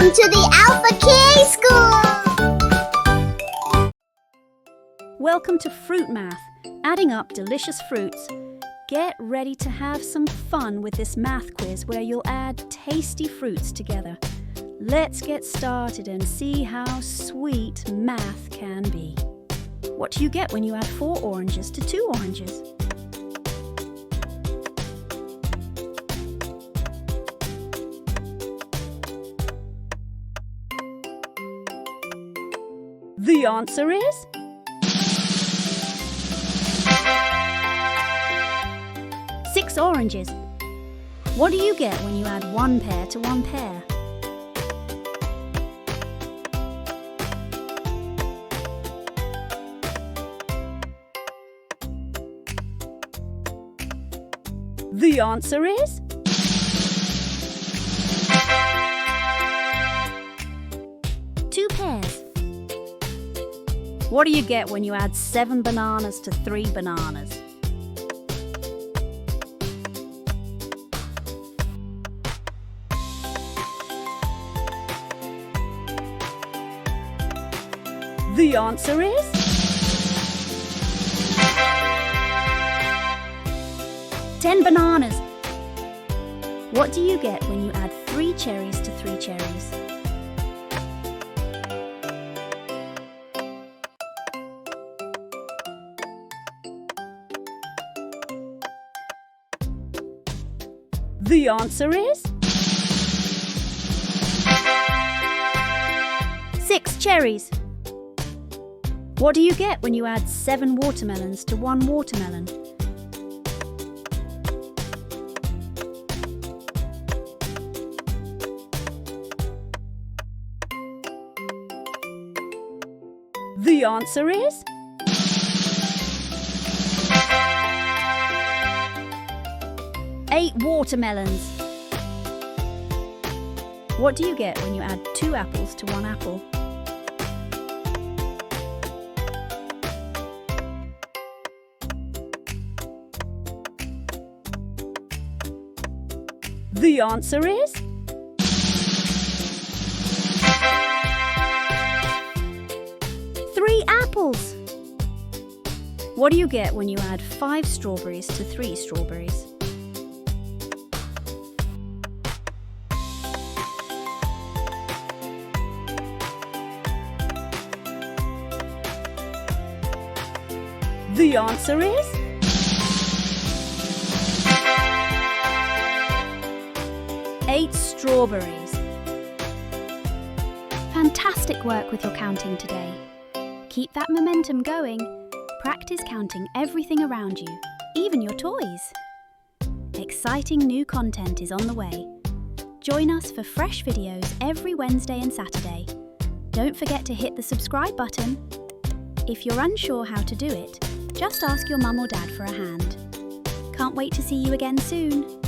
Welcome to the Alphakids School! Welcome to Fruit Math, adding up delicious fruits. Get ready to have some fun with this math quiz where you'll add tasty fruits together. Let's get started and see how sweet math can be. What do you get when you add 4 oranges to 2 oranges? The answer is 6 oranges. What do you get when you add 1 pear to 1 pear? The answer is 2 pears. What do you get when you add 7 bananas to 3 bananas? The answer is 10 bananas. What do you get when you add 3 cherries to 3 cherries? The answer is 6 cherries. What do you get when you add 7 watermelons to 1 watermelon? The answer is 8 watermelons. What do you get when you add 2 apples to 1 apple? The answer is 3 apples. What do you get when you add 5 strawberries to 3 strawberries? The answer is 8 strawberries. Fantastic work with your counting today. Keep that momentum going. Practice counting everything around you, even your toys. Exciting new content is on the way. Join us for fresh videos every Wednesday and Saturday. Don't forget to hit the subscribe button. If you're unsure how to do it, just ask your mum or dad for a hand. Can't wait to see you again soon.